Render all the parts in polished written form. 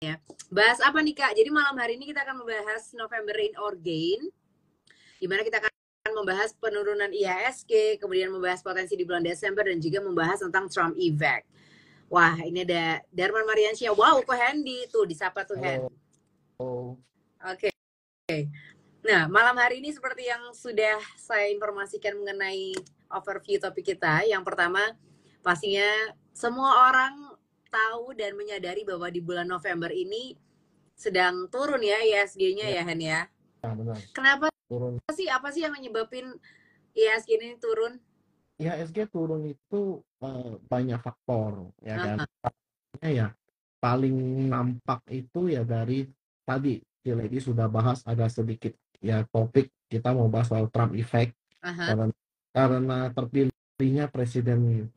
ya. Bahas apa nih Kak? Jadi malam hari ini kita akan membahas November Rain or Gain, di mana kita akan membahas penurunan IHSG, kemudian membahas potensi di bulan Desember, dan juga membahas tentang Trump Effect. Wah, ini ada Darman Mariansyah. Wow, kok Hendy tuh disapa tuh Hen. Halo. Oke. Nah, malam hari ini seperti yang sudah saya informasikan mengenai overview topik kita. Yang pertama, pastinya semua orang tahu dan menyadari bahwa di bulan November ini sedang turun ya ISG-nya Ya, ya Hen ya. benar. Kenapa Turun. sih? Apa sih yang menyebabkan ISG ini turun? IHSG turun itu banyak faktor, ya kan? Aha. Ya, paling nampak itu ya dari tadi si Lady sudah bahas ada sedikit ya topik kita mau bahas soal Trump Effect Aha. karena terpilihnya Presiden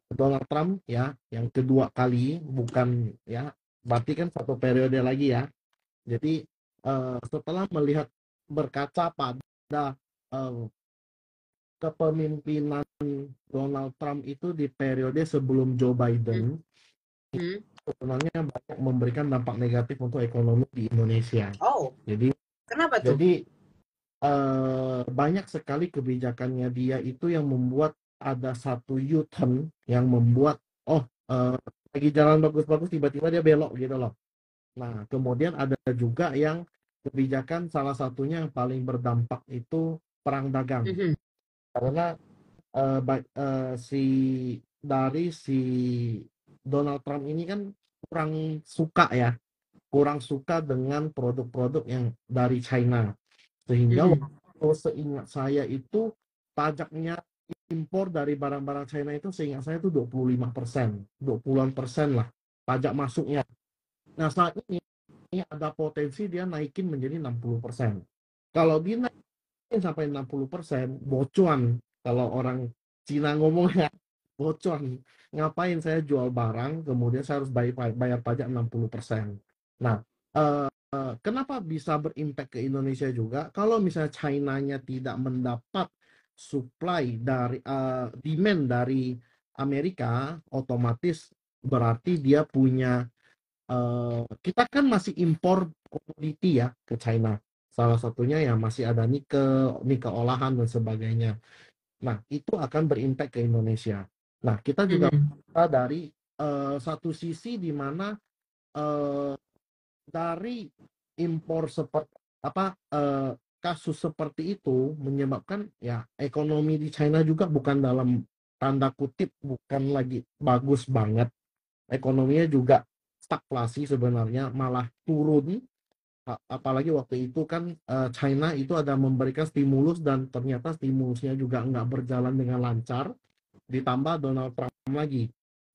Donald Trump ya yang kedua kali, bukan ya berarti kan satu periode lagi ya. Jadi setelah melihat berkaca pada eh, kepemimpinan Donald Trump itu di periode sebelum Joe Biden, Hmm. sebenarnya banyak memberikan dampak negatif untuk ekonomi di Indonesia. Oh, Jadi kenapa tuh? jadi banyak sekali kebijakannya dia itu yang membuat ada satu U-turn yang membuat lagi jalan bagus-bagus tiba-tiba dia belok gitu loh. Nah, kemudian ada juga yang kebijakan salah satunya yang paling berdampak itu perang dagang. Mhm. Karena si Donald Trump ini kan kurang suka dengan produk-produk yang dari China, sehingga Mhm. waktu seingat saya itu pajaknya impor dari barang-barang China itu seingat saya itu 25%, 20-an persen lah pajak masuknya. Nah, saat ini ada potensi dia naikin menjadi 60%. Kalau dia naikin sampai 60%, bocuan. Kalau orang Cina ngomongnya, bocuan. Ngapain saya jual barang, kemudian saya harus bayar pajak 60%. Nah, kenapa bisa berimpact ke Indonesia juga? Kalau misalnya China-nya tidak mendapat supply dari demand dari Amerika, otomatis berarti dia punya kita kan masih impor komoditi ya ke China. Salah satunya ya masih ada nikel olahan dan sebagainya. Nah, itu akan berimpact ke Indonesia. Nah, kita juga Mhm. dari satu sisi di mana eh, dari impor seperti kasus seperti itu menyebabkan ya ekonomi di China juga bukan dalam tanda kutip bukan lagi bagus banget, ekonominya juga stagflasi sebenarnya, malah turun. Apalagi waktu itu kan China itu ada memberikan stimulus dan ternyata stimulusnya juga nggak berjalan dengan lancar, ditambah Donald Trump lagi.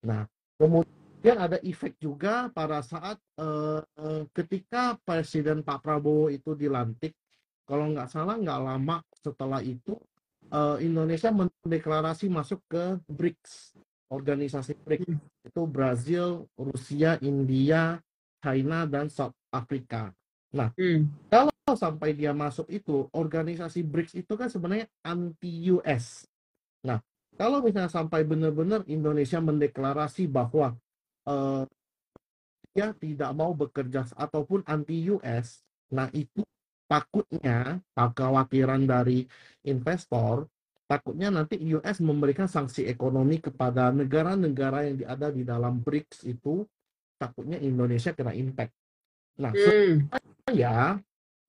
Nah, kemudian ada efek juga pada saat ketika Presiden Pak Prabowo itu dilantik, kalau nggak salah nggak lama setelah itu Indonesia mendeklarasi masuk ke BRICS, organisasi BRICS itu Brazil, Rusia, India, China, dan South Africa. Nah, Hmm. kalau sampai dia masuk itu, organisasi BRICS itu kan sebenarnya anti-US. Nah, kalau misalnya sampai benar-benar Indonesia mendeklarasi bahwa eh, dia tidak mau bekerja ataupun anti-US, nah itu takutnya, kekhawatiran dari investor, takutnya nanti US memberikan sanksi ekonomi kepada negara-negara yang ada di dalam BRICS itu, takutnya Indonesia kena impact. Nah, Hmm. saya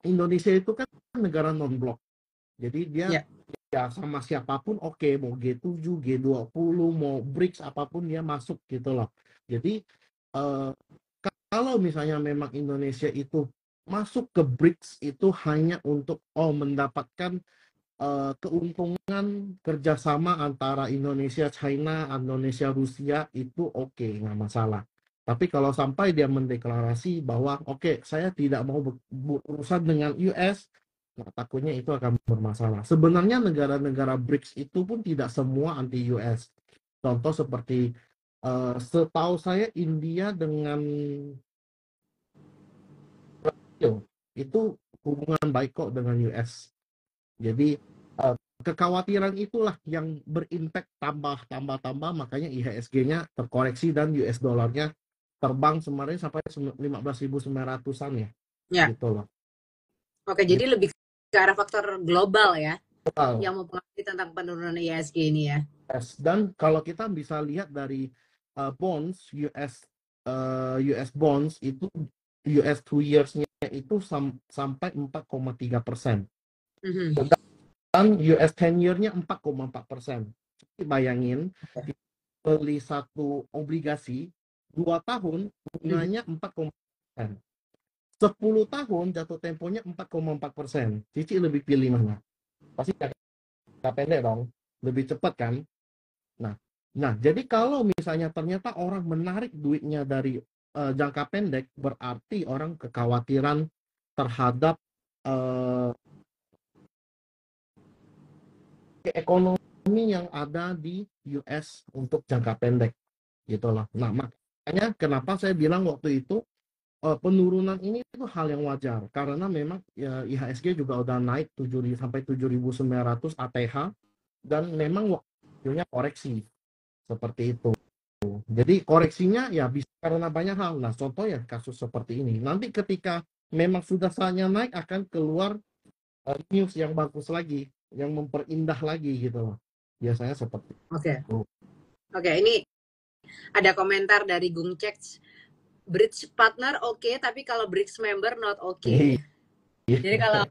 Indonesia itu kan negara non-blok, jadi dia Ya. ya sama siapapun oke, mau G7, G20, mau BRICS apapun dia masuk gitu loh. Jadi eh, kalau misalnya memang Indonesia itu masuk ke BRICS itu hanya untuk mendapatkan keuntungan kerjasama antara Indonesia, China, Indonesia, Rusia itu oke, nggak masalah. Tapi kalau sampai dia mendeklarasi bahwa oke, saya tidak mau berurusan dengan US, nah takutnya itu akan bermasalah. Sebenarnya negara-negara BRICS itu pun tidak semua anti US. Contoh seperti setahu saya India dengan itu hubungan baik kok dengan US. Jadi kekhawatiran itulah yang berimpact tambah makanya IHSG-nya terkoreksi dan US dollarnya terbang kemarin sampai 15.900-an ya, Ya. gitu loh. Oke, Gitu. jadi lebih ke arah faktor global ya, Total. yang mempengaruhi tentang penurunan IHSG ini ya. Yes. Dan kalau kita bisa lihat dari bonds US bonds itu US 2 years-nya itu sampai 4,3%. Mhm. Dan US 10 year-nya 4,4%. Jadi bayangin, Oke. beli satu obligasi 2 tahun Mhm. bunganya 4,4%. 10 tahun jatuh temponya 4,4%. Cici lebih pilih mana? Pasti jangka pendek dong. Lebih cepat kan? Nah, jadi kalau misalnya ternyata orang menarik duitnya dari jangka pendek, berarti orang kekhawatiran terhadap eh, ekonomi yang ada di US untuk jangka pendek, gitu loh. Nah, makanya kenapa saya bilang waktu itu penurunan ini itu hal yang wajar karena memang ya, IHSG juga udah naik 7 sampai 7.900 ATH dan memang waktunya koreksi seperti itu. Jadi koreksinya ya bisa karena banyak hal. Nah, contoh ya kasus seperti ini. Nanti ketika memang sudah saatnya naik akan keluar news yang bagus lagi, yang memperindah lagi gitu loh. Biasanya seperti Oke. itu. Oke, ini ada komentar dari Gung Cek. Bridge partner oke, tapi kalau bridge member not oke. Jadi kalau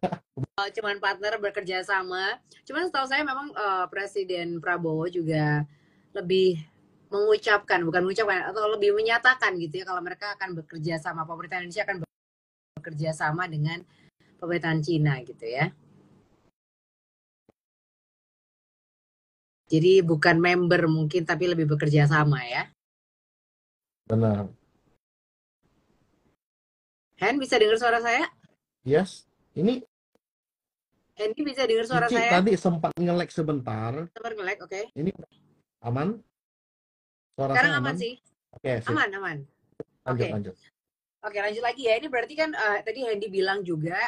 cuman partner bekerja sama, cuman setahu saya memang Presiden Prabowo juga lebih mengucapkan, bukan mengucapkan, atau lebih menyatakan gitu ya, kalau mereka akan bekerja sama, pemerintah Indonesia akan bekerja sama dengan pemerintahan Cina gitu ya. Jadi bukan member mungkin, tapi lebih bekerja sama ya. Benar. Hen, bisa dengar suara saya? Yes. Ini Hendy bisa dengar suara Cici saya? tadi sempat nge-lag sebentar. Sebentar nge-lag, oke. Ini aman? Suara Sekarang saya aman aman? sih. Oke, sip. Aman, aman. Lanjut, Oke. lanjut. Oke, lanjut lagi ya. Ini berarti kan tadi Hendy bilang juga,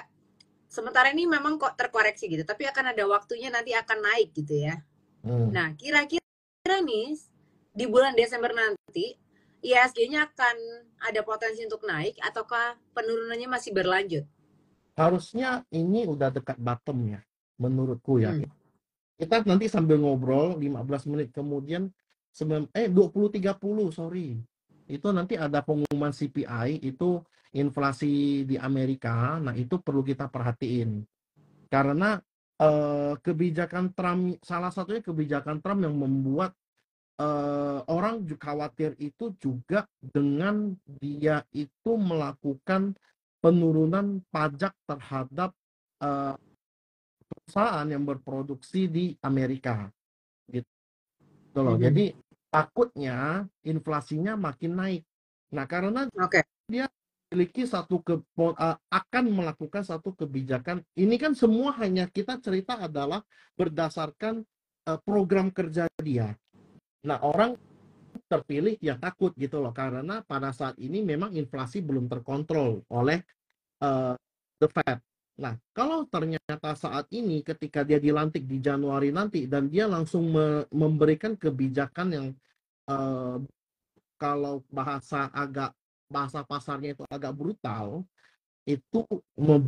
sementara ini memang kok terkoreksi gitu, tapi akan ada waktunya nanti akan naik gitu ya. Hmm. Nah, kira-kira nih di bulan Desember nanti IHSG-nya akan ada potensi untuk naik ataukah penurunannya masih berlanjut? Harusnya ini udah dekat bottom ya, menurutku ya. Hmm. Kita nanti sambil ngobrol 15 menit kemudian 20-30, sorry. Itu nanti ada pengumuman CPI, itu inflasi di Amerika. Nah, itu perlu kita perhatiin. Karena kebijakan Trump, salah satunya kebijakan Trump yang membuat orang khawatir itu juga dengan dia itu melakukan penurunan pajak terhadap perusahaan yang berproduksi di Amerika gitu loh. Mhm. Jadi takutnya inflasinya makin naik. Nah, karena Oke. dia memiliki akan melakukan satu kebijakan. Ini kan semua hanya kita cerita adalah berdasarkan program kerja dia. Nah, orang terpilih ya takut gitu loh karena pada saat ini memang inflasi belum terkontrol oleh the Fed. Nah, kalau ternyata saat ini ketika dia dilantik di Januari nanti dan dia langsung memberikan kebijakan yang uh, kalau bahasa pasarnya itu agak brutal, itu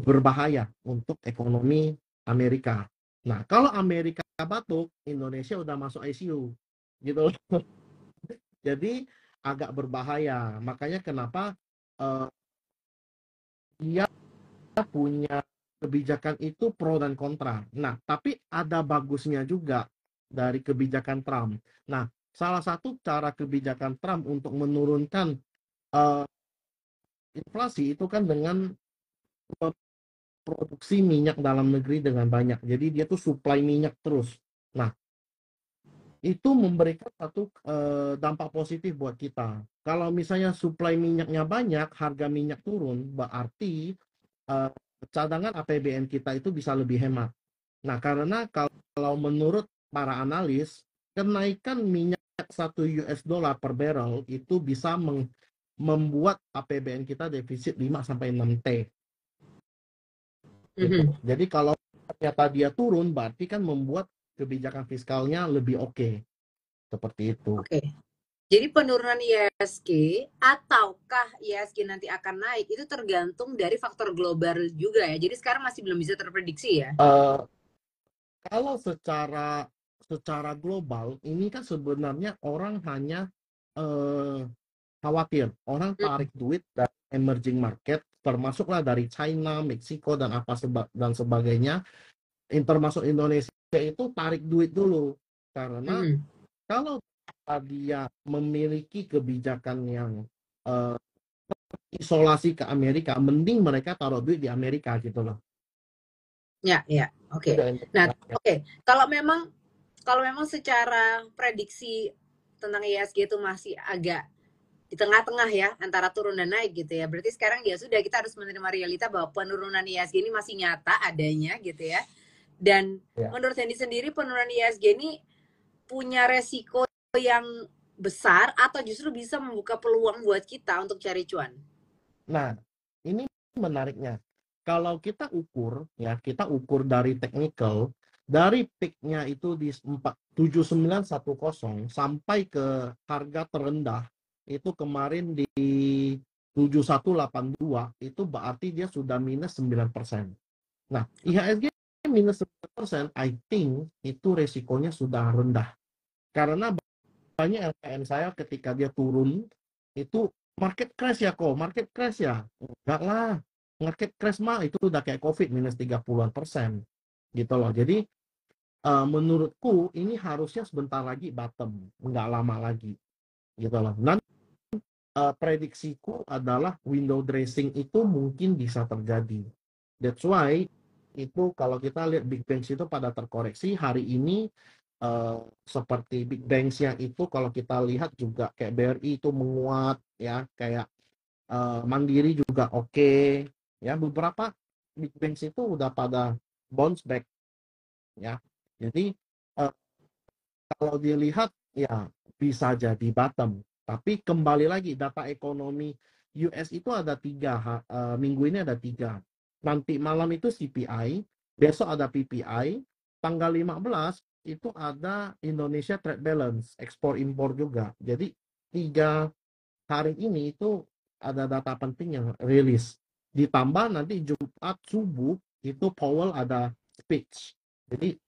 berbahaya untuk ekonomi Amerika. Nah, kalau Amerika batuk, Indonesia udah masuk ICU, gitu. Jadi agak berbahaya. Makanya kenapa uh, dia punya kebijakan itu pro dan kontra. Nah, tapi ada bagusnya juga dari kebijakan Trump. Nah, salah satu cara kebijakan Trump untuk menurunkan uh, inflasi itu kan dengan produksi minyak dalam negeri dengan banyak. Jadi dia tuh supply minyak terus. Nah, itu memberikan satu dampak positif buat kita. Kalau misalnya supply minyaknya banyak, harga minyak turun, berarti uh, cadangan APBN kita itu bisa lebih hemat. Nah, karena kalau menurut para analis, kenaikan minyak 1 US dollar per barrel itu bisa membuat APBN kita defisit 5-6 T. Gitu. Mhm. Jadi kalau ternyata dia turun, berarti kan membuat kebijakan fiskalnya lebih oke. Seperti itu. Oke. Jadi penurunan IHSG ataukah IHSG nanti akan naik itu tergantung dari faktor global juga ya. Jadi sekarang masih belum bisa terprediksi ya. Eh, Kalau secara global ini kan sebenarnya orang hanya eh, khawatir, orang Hmm. tarik duit dari emerging market, termasuklah dari China, Meksiko dan sebagainya, termasuk Indonesia itu tarik duit dulu, karena Hmm. kalau dia memiliki kebijakan yang eh, isolasi ke Amerika, mending mereka taruh duit di Amerika gitu loh. Ya, ya. Oke. Nah, oke. Kalau memang secara prediksi tentang IHSG itu masih agak di tengah-tengah ya antara turun dan naik gitu ya. Berarti sekarang ya sudah kita harus menerima realita bahwa penurunan IHSG ini masih nyata adanya gitu ya. Dan Ya. menurut Hendy sendiri penurunan IHSG ini punya resiko yang besar atau justru bisa membuka peluang buat kita untuk cari cuan? Nah, ini menariknya. Kalau kita ukur, ya kita ukur dari technical, dari peaknya itu di 7910 sampai ke harga terendah, itu kemarin di 7182, itu berarti dia sudah minus 9%. Nah, IHSG minus 9%, I think itu resikonya sudah rendah. Karena banyak LPM saya ketika dia turun itu market crash ya kok, market crash ya, enggak lah, market crash mah itu udah kayak COVID minus 30-an% gitu loh. Jadi menurutku ini harusnya sebentar lagi bottom, enggak lama lagi gitu loh. Dan prediksiku adalah window dressing itu mungkin bisa terjadi. That's why itu kalau kita lihat big banks itu pada terkoreksi hari ini, seperti big banks-nya itu kalau kita lihat juga kayak BRI itu menguat ya, kayak Mandiri juga oke, ya beberapa big banks itu udah pada bounce back ya. Jadi uh, kalau dilihat ya bisa jadi bottom, tapi kembali lagi data ekonomi US itu ada tiga, minggu ini ada tiga, nanti malam itu CPI, besok ada PPI, tanggal 15 itu ada Indonesia Trade Balance ekspor impor juga. Jadi 3 hari ini itu ada data penting yang rilis, ditambah nanti Jumat subuh itu Powell ada speech. Jadi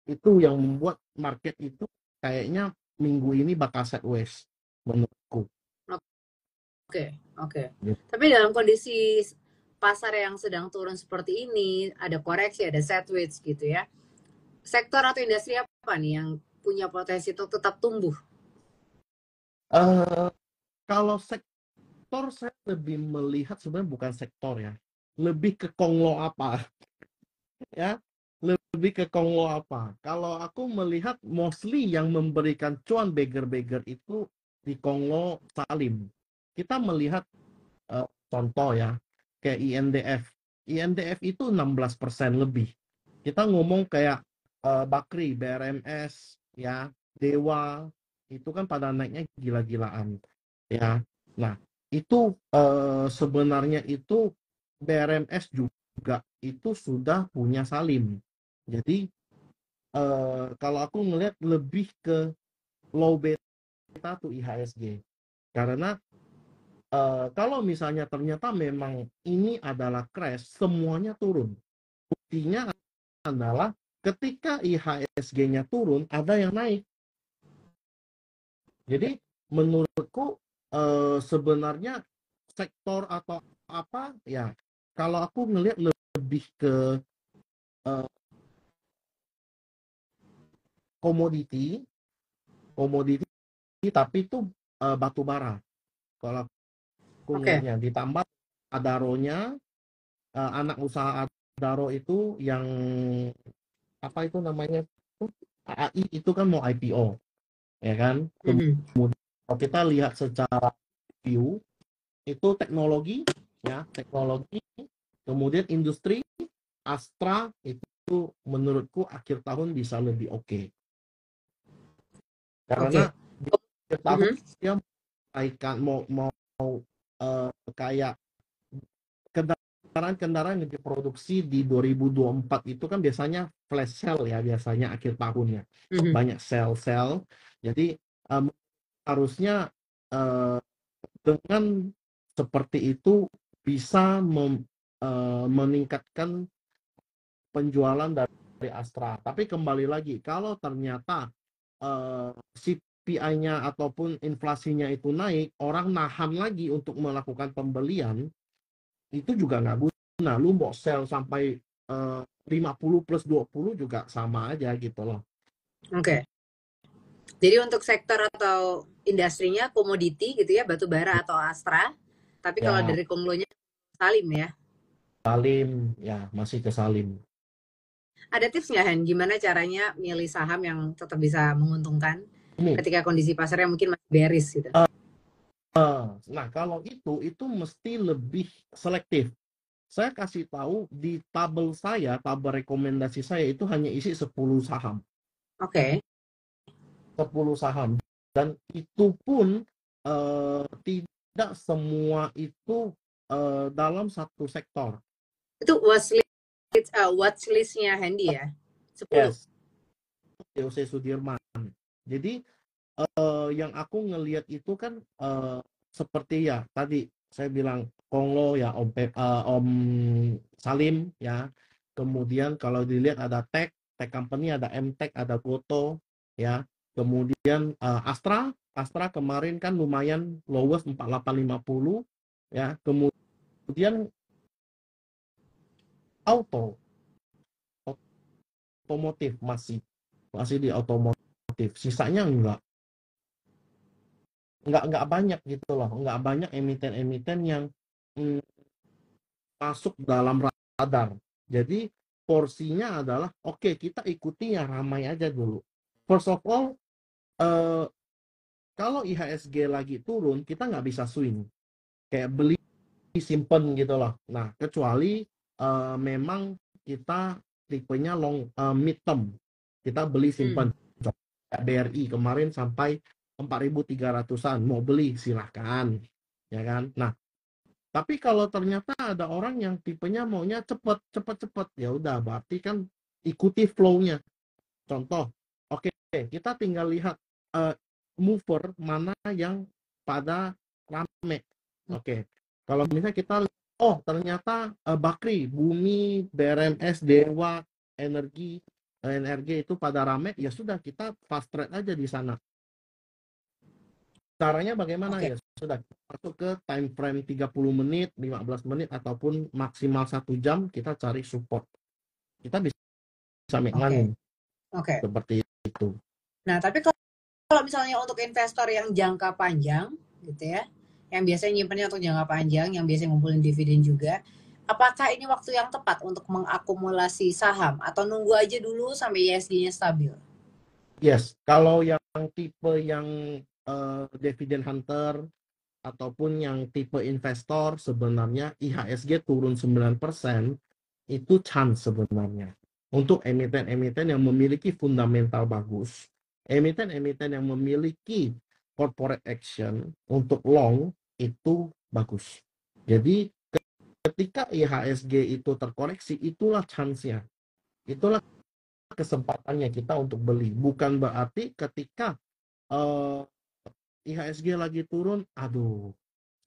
itu yang membuat market itu kayaknya minggu ini bakal sideways menurutku. Oke, oke. Gitu. Tapi dalam kondisi pasar yang sedang turun seperti ini, ada koreksi, ada sideways gitu ya. Sektor atau industri apa nih yang punya potensi untuk tetap tumbuh? Eh, Kalau sektor saya lebih melihat sebenarnya bukan sektor ya, lebih ke konglo apa ya, lebih ke konglo apa. Kalau aku melihat mostly yang memberikan cuan beggar-beggar itu di konglo Salim. Kita melihat contoh ya, kayak INDF. INDF itu 16% lebih. Kita ngomong kayak Bakri, BRMS, ya, Dewa, itu kan pada naiknya gila-gilaan. Ya, nah itu sebenarnya itu BRMS juga itu sudah punya Salim. Jadi kalau aku ngelihat lebih ke low beta to IHSG. Karena kalau misalnya ternyata memang ini adalah crash, semuanya turun. Buktinya adalah ketika IHSG-nya turun, ada yang naik. Jadi menurutku sebenarnya sektor atau apa ya, kalau aku ngelihat lebih ke eh, komoditi, komoditi tapi itu batu bara. Kalau aku Oke. ngelihatnya ditambah Adaronya, anak usaha Adaro itu yang apa itu namanya, AI itu kan mau IPO ya kan. Mhm. Kalau kita lihat secara view itu teknologi, ya teknologi, kemudian industri, Astra itu menurutku akhir tahun bisa lebih oke. Karena Oke. di Oh, akhir tahun mhm. dia mau kayak kendaraan-kendaraan yang diproduksi di 2024 itu kan biasanya flash sale ya, biasanya akhir tahunnya Mhm. banyak sell-sell. Jadi harusnya dengan seperti itu bisa meningkatkan penjualan dari Astra. Tapi kembali lagi, kalau ternyata CPI-nya ataupun inflasinya itu naik, orang nahan lagi untuk melakukan pembelian, itu juga nggak guna. Lu mau sell sampai 50 plus 20 juga sama aja gitu loh. Oke. Jadi untuk sektor atau industrinya komoditi gitu ya, batu bara atau Astra. Tapi kalau Ya, dari Konglonya Salim ya. Salim, ya masih ke Salim. Ada tips nggak Hen? Gimana caranya milih saham yang tetap bisa menguntungkan Ini, ketika kondisi pasarnya mungkin masih bearish gitu? nah kalau itu mesti lebih selektif. Saya kasih tahu di tabel saya, tabel rekomendasi saya itu hanya isi 10 saham. Oke. 10 saham. Dan itu pun tidak semua itu dalam satu sektor. Itu watchlist-nya Handy ya? 10. Yes, TOC Sudirman. Jadi yang aku ngelihat itu kan seperti ya tadi saya bilang Konglo ya Om Salim ya. Kemudian kalau dilihat ada Tech Company, ada MTech, ada Goto ya. Kemudian Astra kemarin kan lumayan lowest 4850 ya. Kemudian otomotif masih di otomotif. Sisanya nggak banyak gitu loh, nggak banyak emiten-emiten yang mm, masuk dalam radar. Jadi porsinya adalah oke, kita ikuti yang ramai aja dulu. First of all, eh, kalau IHSG lagi turun kita nggak bisa swing kayak beli simpen gitu loh. Nah kecuali memang kita tipenya mid term, kita beli simpen. BRI kemarin sampai 4.300-an, mau beli silahkan ya kan. Nah tapi kalau ternyata ada orang yang tipenya maunya cepet, ya udah berarti kan ikuti flow-nya. Contoh, oke, kita tinggal lihat mover mana yang pada rame. Oke, kalau misalnya kita oh ternyata Bakri, Bumi, BRMS, Dewa, energi itu pada rame, ya sudah kita fast trade aja di sana. Caranya bagaimana Oke. ya? Sudah masuk ke time frame 30 menit, 15 menit ataupun maksimal 1 jam kita cari support. Kita bisa make Oke. money Oke. seperti itu. Nah, tapi kalau misalnya untuk investor yang jangka panjang gitu ya, yang biasanya nyimpennya untuk jangka panjang, yang biasanya ngumpulin dividen juga, apakah ini waktu yang tepat untuk mengakumulasi saham atau nunggu aja dulu sampai ISG-nya stabil? Yes, kalau yang tipe yang dividend hunter ataupun yang tipe investor sebenarnya IHSG turun 9% itu chance sebenarnya untuk emiten-emiten yang memiliki fundamental bagus, emiten-emiten yang memiliki corporate action untuk long itu bagus. Jadi ketika IHSG itu terkoreksi, itulah chance-nya, itulah kesempatannya kita untuk beli. Bukan berarti ketika IHSG lagi turun, aduh,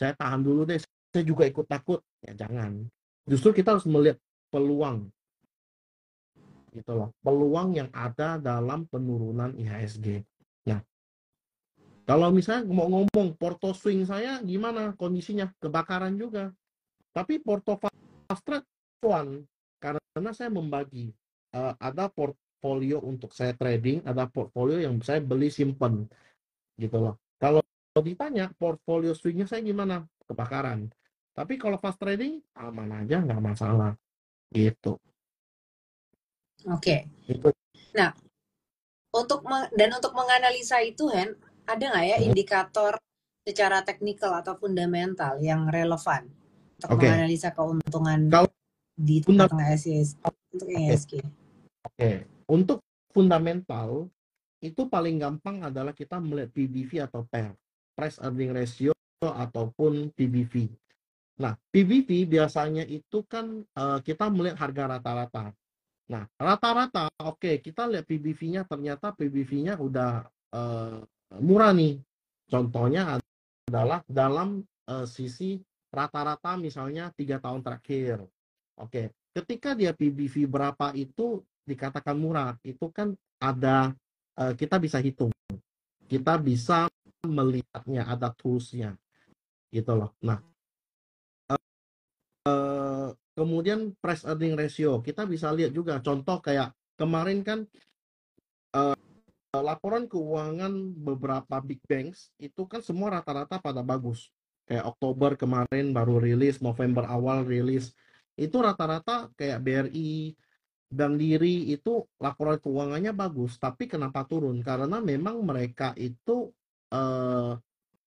saya tahan dulu deh, saya juga ikut takut. Ya jangan. Justru kita harus melihat peluang, gitu loh. Peluang yang ada dalam penurunan IHSG. Nah, kalau misalnya mau ngomong porto swing saya gimana kondisinya? Kebakaran juga. Tapi porto fast trade cuan karena saya membagi. Ada portfolio untuk saya trading, ada portfolio yang saya beli simpen, gitu loh. Kalau ditanya portfolio swingnya saya gimana? Kebakaran. Tapi kalau fast trading aman aja, nggak masalah gitu. Oke. Itu. Nah, untuk menganalisa itu, Hen, ada nggak ya indikator secara teknikal atau fundamental yang relevan untuk Oke. menganalisa keuntungan Kalau di tengah-tengah untuk oke, ISG? oke. Untuk fundamental itu paling gampang adalah kita melihat PBV atau PER, price earning ratio ataupun PBV. Nah, PBV biasanya itu kan kita melihat harga rata-rata. Nah, rata-rata oke, kita lihat PBV-nya ternyata PBV-nya udah murah nih. Contohnya adalah dalam sisi rata-rata misalnya 3 tahun terakhir. Oke, ketika dia PBV berapa itu dikatakan murah, itu kan ada kita bisa hitung, kita bisa melihatnya, ada toolsnya gitu loh. Nah, kemudian price earning ratio kita bisa lihat juga. Contoh kayak kemarin kan laporan keuangan beberapa big banks itu kan semua rata-rata pada bagus. Kayak Oktober kemarin baru rilis, November awal rilis. Itu rata-rata kayak BRI, Bank Diri itu laporan keuangannya bagus. Tapi kenapa turun? Karena memang mereka itu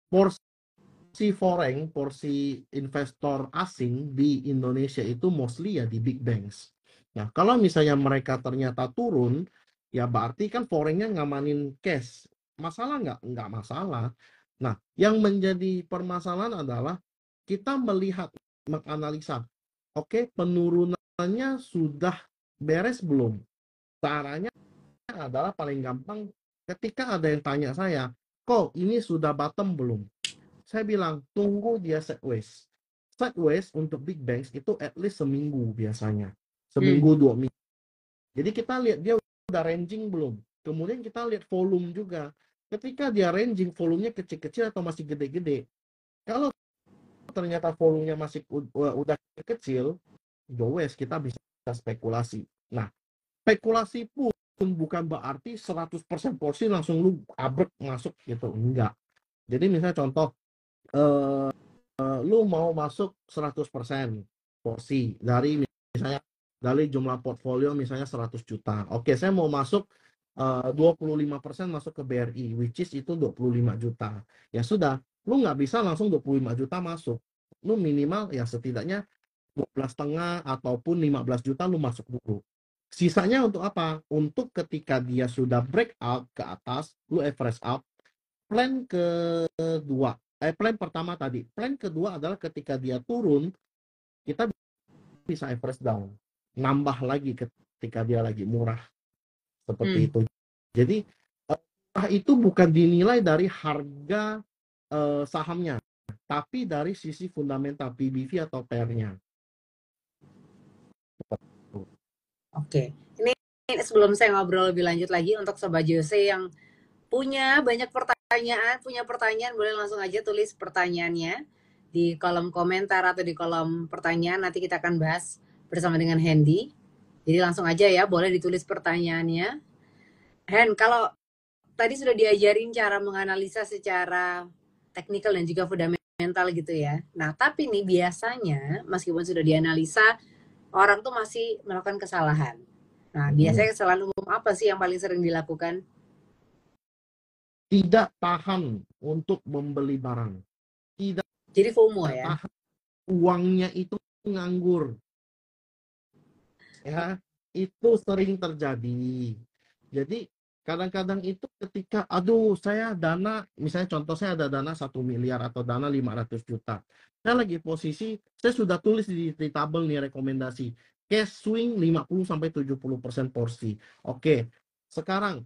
porsi foreign, porsi investor asing di Indonesia itu mostly ya di big banks. Nah, kalau misalnya mereka ternyata turun, ya berarti kan foreignnya ngamanin cash. Masalah nggak? Nggak masalah. Nah, yang menjadi permasalahan adalah kita melihat, menganalisa, oke, penurunannya sudah beres belum? Caranya adalah paling gampang ketika ada yang tanya saya, kok ini sudah bottom belum? Saya bilang, tunggu dia sideways. Sideways untuk big banks itu at least seminggu biasanya. Seminggu, 2 minggu. Jadi kita lihat dia udah ranging belum. Kemudian kita lihat volume juga. Ketika dia ranging, volumenya kecil-kecil atau masih gede-gede. Kalau ternyata volumenya masih udah kecil, go west, kita bisa spekulasi. Nah, spekulasi pun bukan berarti 100% porsi langsung lu abrek masuk gitu. Enggak. Jadi misalnya contoh, lu mau masuk 100% porsi dari misalnya dari jumlah portfolio misalnya 100 juta. Oke, saya mau masuk 25% masuk ke BRI, which is itu 25 juta. Ya sudah, lu nggak bisa langsung 25 juta masuk. Lu minimal ya setidaknya 12,5 ataupun 15 juta lu masuk dulu. Sisanya untuk apa? Untuk ketika dia sudah breakout ke atas, lu average out. Plan kedua, plan pertama tadi. Plan kedua adalah ketika dia turun, kita bisa average down. Nambah lagi ketika dia lagi murah. Seperti itu. Jadi, itu bukan dinilai dari harga sahamnya, tapi dari sisi fundamental PBV atau PER-nya. Oke, ini sebelum saya ngobrol lebih lanjut lagi untuk Sobat Jose yang punya banyak pertanyaan, boleh langsung aja tulis pertanyaannya di kolom komentar atau di kolom pertanyaan. Nanti kita akan bahas bersama dengan Hendy. Jadi langsung aja ya, boleh ditulis pertanyaannya. Hen, kalau tadi sudah diajarin cara menganalisa secara teknikal dan juga fundamental gitu ya. Nah, tapi nih biasanya meskipun sudah dianalisa, orang tuh masih melakukan kesalahan. Nah, biasanya kesalahan umum apa sih yang paling sering dilakukan? Tidak tahan untuk membeli barang. Tidak Jadi FOMO ya? tahan, uangnya itu nganggur. Ya, itu sering terjadi. Jadi kadang-kadang itu ketika, aduh saya dana, misalnya contoh saya ada dana 1 miliar atau dana 500 juta. Saya lagi posisi, saya sudah tulis di tabel nih rekomendasi. Cash swing 50-70% porsi. Oke, sekarang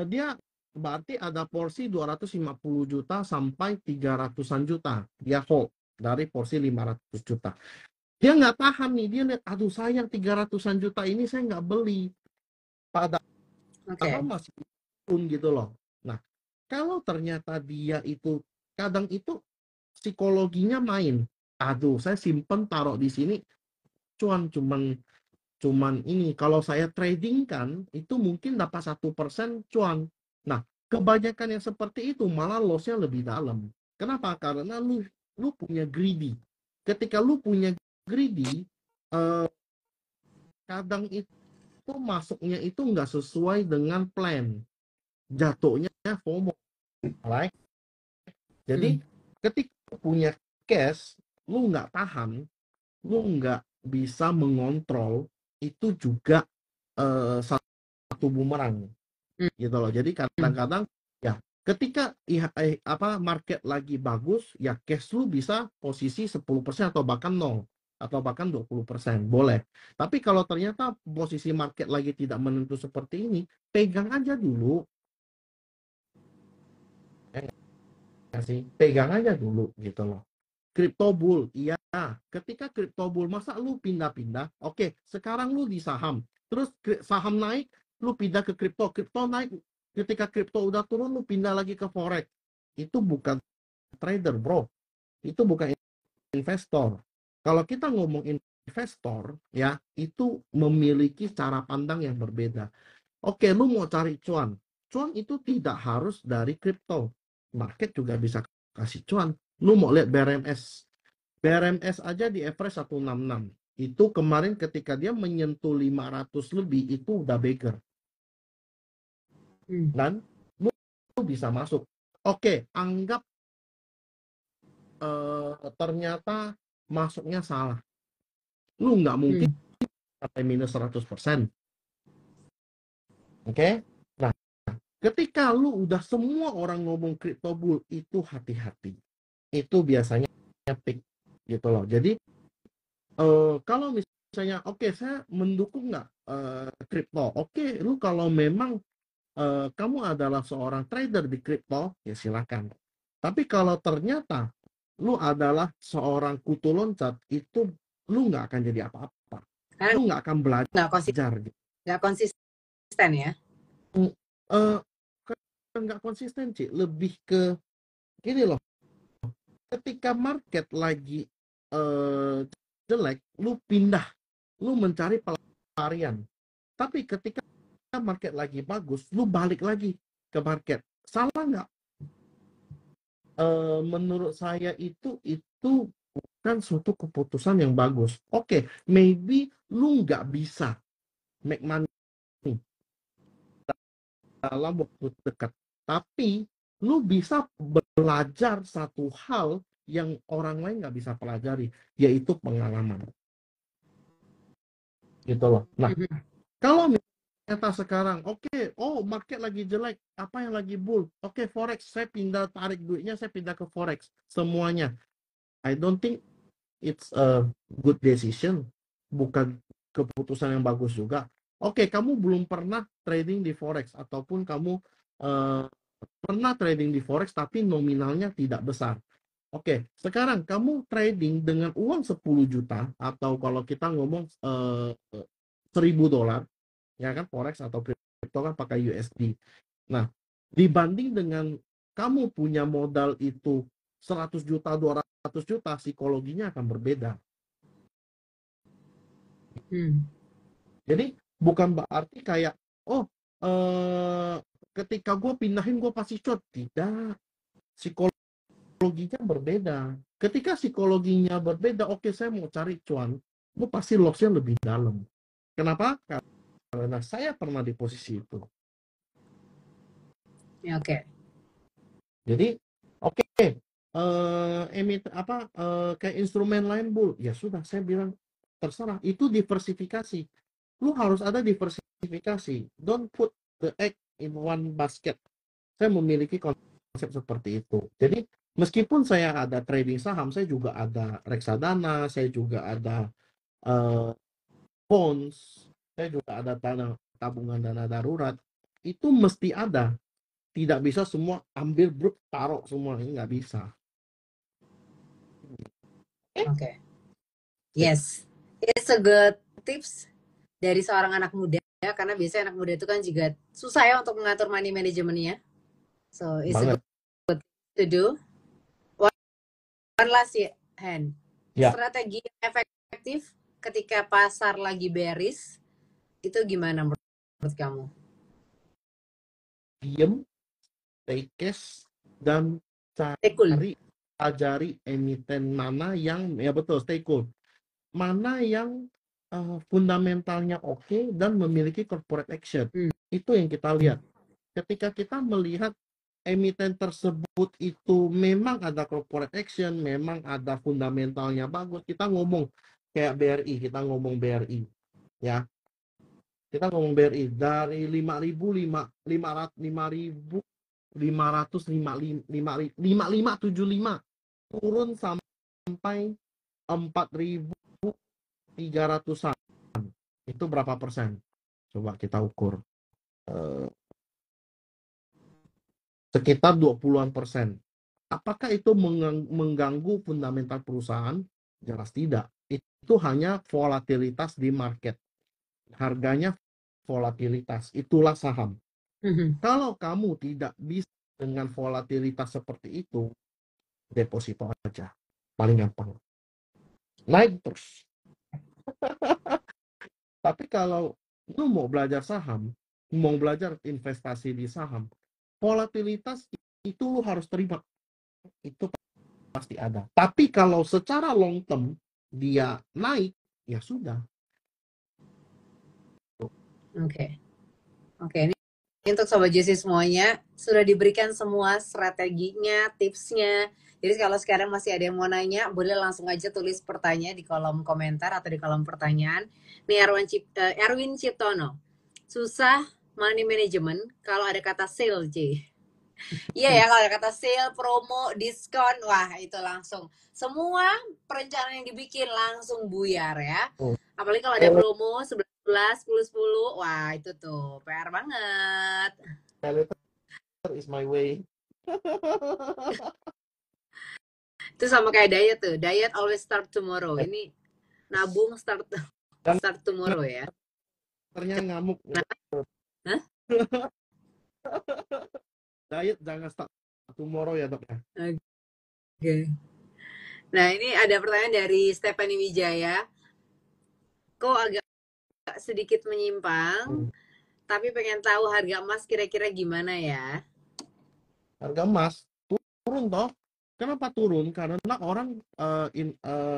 dia berarti ada porsi 250 juta sampai 300-an juta. Dia hold dari porsi 500 juta. Dia nggak tahan nih, dia lihat, aduh sayang 300-an juta ini saya nggak beli. Padahal masih pun gitu loh. Nah, kalau ternyata dia itu, kadang itu psikologinya main. Aduh, saya simpen taruh di sini, cuman ini. Kalau saya trading kan, itu mungkin dapat 1% cuan. Nah, kebanyakan yang seperti itu malah lossnya lebih dalam. Kenapa? Karena lu punya greedy. Ketika lu punya greedy, kadang itu masuknya itu nggak sesuai dengan plan, jatuhnya FOMO, right? Jadi ketika punya cash, lu nggak tahan, lu nggak bisa mengontrol, itu juga satu bumerang, gitu loh. Jadi kadang-kadang ya ketika market lagi bagus, ya cash lu bisa posisi 10% atau bahkan 0 atau bahkan 20%, boleh. Tapi kalau ternyata posisi market lagi tidak menentu seperti ini, pegang aja dulu. ya sih, pegang aja dulu gitu loh. Crypto bull, iya. Ketika crypto bull, masa lu pindah-pindah? Oke, sekarang lu di saham, terus saham naik, lu pindah ke kripto, kripto naik. Ketika kripto udah turun, lu pindah lagi ke forex. Itu bukan trader, bro. Itu bukan investor. Kalau kita ngomong investor, ya, itu memiliki cara pandang yang berbeda. Oke, lu mau cari cuan. Cuan itu tidak harus dari kripto. Market juga bisa kasih cuan. Lu mau lihat BRMS. BRMS aja di average 166. Itu kemarin ketika dia menyentuh 500 lebih, itu udah beggar. Dan lu bisa masuk. Oke, anggap ternyata masuknya salah. Lu nggak mungkin sampai minus 100%. Oke? Nah, ketika lu udah semua orang ngomong crypto bull, itu hati-hati. Itu biasanya peak gitu loh. Jadi kalau misalnya oke, saya mendukung nggak crypto. Oke, lu kalau memang kamu adalah seorang trader di crypto, ya silakan. Tapi kalau ternyata lu adalah seorang kutu loncat, itu lu nggak akan jadi apa-apa. Karena Lu nggak akan belajar gitu. nggak konsisten ya. Eh, nggak konsisten sih, lebih ke gini loh, ketika market lagi jelek, lu pindah, lu mencari pelarian. Tapi ketika market lagi bagus, lu balik lagi ke market. Salah nggak? Menurut saya itu bukan suatu keputusan yang bagus. Oke, maybe lu nggak bisa make money dalam waktu dekat, tapi lu bisa belajar satu hal yang orang lain nggak bisa pelajari, yaitu pengalaman. Gitu loh. Nah, kalau ternyata sekarang, oke, oh market lagi jelek, apa yang lagi bull? Oke, forex, saya pindah, tarik duitnya, saya pindah ke forex, semuanya. I don't think it's a good decision, bukan keputusan yang bagus juga. Oke, kamu belum pernah trading di forex, ataupun kamu pernah trading di forex tapi nominalnya tidak besar. Oke, sekarang kamu trading dengan uang 10 juta, atau kalau kita ngomong $1.000, ya kan, forex atau kripto kan pakai USD. Nah, dibanding dengan kamu punya modal itu 100 juta, 200 juta, psikologinya akan berbeda. Jadi bukan berarti kayak, oh ketika gue pindahin gue pasti cuan. Tidak, psikologinya berbeda. Ketika psikologinya berbeda, oke, saya mau cari cuan, gue pasti lossnya lebih dalam. Kenapa? Karena saya pernah di posisi itu. Ya, oke. Jadi oke, kayak instrumen lain bull, ya sudah, saya bilang terserah, itu diversifikasi. Lu harus ada diversifikasi. Don't put the egg in one basket. Saya memiliki konsep seperti itu. Jadi meskipun saya ada trading saham, saya juga ada reksadana, saya juga ada bonds, saya juga ada tabungan dana darurat. Itu mesti ada. Tidak bisa semua ambil brut taruh semua, ini nggak bisa. Oke. Yes, it's a good tips dari seorang anak muda, karena biasanya anak muda itu kan juga susah ya untuk mengatur money managementnya. So it's a Banget. good to do. One last hand. Ya, Strategi yang efektif ketika pasar lagi bearish itu gimana menurut kamu? diem, stay cash, dan Stay cool. ajari emiten mana yang, ya betul, stay cool, mana yang fundamentalnya oke dan memiliki corporate action. Itu yang kita lihat. Ketika kita melihat emiten tersebut itu memang ada corporate action, memang ada fundamentalnya bagus, kita ngomong kayak BRI, kita ngomong BRI, ya. Kita ngomong BRI dari 5.575 turun sampai 4.300-an. Itu berapa persen? Coba kita ukur. Sekitar 20-an persen. Apakah itu mengganggu fundamental perusahaan? Jelas tidak. Itu hanya volatilitas di market. Harganya volatilitas. Itulah saham. Kalau kamu tidak bisa dengan volatilitas seperti itu, deposito aja. Paling gampang. Naik terus. Tapi kalau lu mau belajar saham, mau belajar investasi di saham, volatilitas itu lu harus terima. Itu pasti ada. Tapi kalau secara long term dia naik, ya sudah. Oke. Ini untuk Sobat Jesse semuanya sudah diberikan semua strateginya, tipsnya. Jadi kalau sekarang masih ada yang mau nanya, boleh langsung aja tulis pertanyaan di kolom komentar atau di kolom pertanyaan. Nih Erwin Ciptono. Susah money management kalau ada kata sale, J. Iya ya, kalau ada kata sale, promo, diskon, wah itu langsung semua perencanaan yang dibikin langsung buyar ya. Apalagi kalau ada promo 11, 10, wah itu tuh PR banget. Is my way. Itu sama kayak diet tuh, diet always start tomorrow. Ini nabung start tomorrow ya. Ternyata ngamuk. Hah? Diet jangan start tomorrow ya dok ya. Oke. Nah ini ada pertanyaan dari Stephanie Wijaya. Kok agak sedikit menyimpang, tapi pengen tahu harga emas kira-kira gimana ya? Harga emas turun toh. Kenapa turun? Karena orang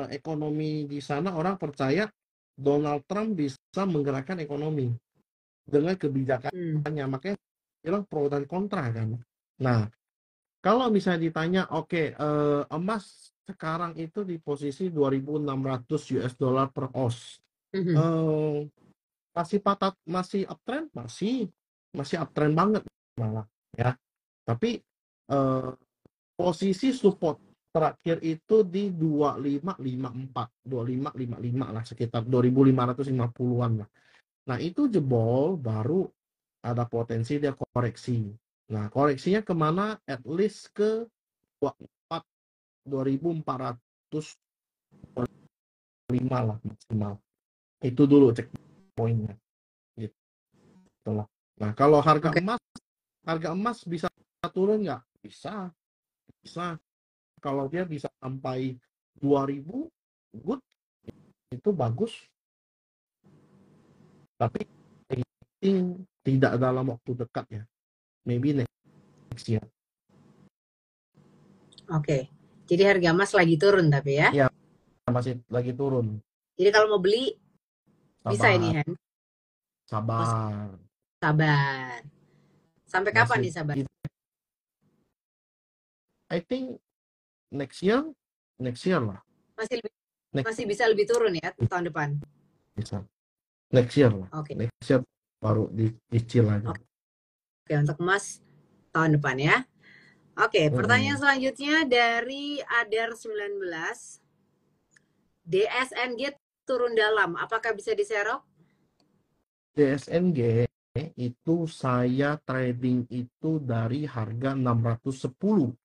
ekonomi di sana orang percaya Donald Trump bisa menggerakkan ekonomi dengan kebijakannya. Makanya bilang pro dan kontra kan. Nah, kalau misalnya ditanya, oke, emas sekarang itu di posisi 2.600 US dollar per oz. Masih uptrend, masih uptrend banget malah ya. Tapi posisi support terakhir itu di 2554 lah, sekitar 2.550-an lah. Nah itu jebol baru ada potensi dia koreksi. Nah koreksinya kemana? At least ke 2.405 lah maksimal. Itu dulu cek poinnya. Gitu lah. Nah kalau harga emas bisa turun nggak? Bisa. Kalau dia bisa sampai 2.000, good, itu bagus. Tapi tidak dalam waktu dekat ya. Maybe next year. Oke. Jadi harga emas lagi turun tapi ya? Ya, masih lagi turun. Jadi kalau mau beli bisa ini Han? Sabar. Sampai kapan nih sabar? I think next year lah. Masih bisa lebih turun ya tahun depan? Bisa. Next year lah. Next year baru dicicil aja. Oke, untuk emas tahun depan ya. Oke, pertanyaan selanjutnya dari Adar 19. DSNG turun dalam, apakah bisa diserok? DSNG itu saya trading itu dari harga 610.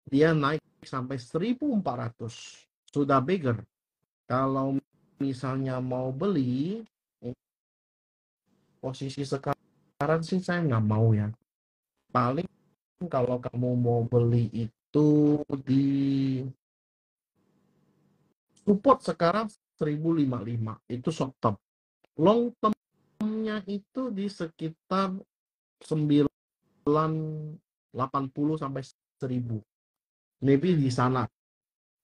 Dia naik sampai 1.400. Sudah bigger. Kalau misalnya mau beli, posisi sekarang sih saya nggak mau ya. Paling kalau kamu mau beli itu di support sekarang 1.055. Itu short term. Long termnya itu di sekitar 980 sampai 1.000. Maybe di sana.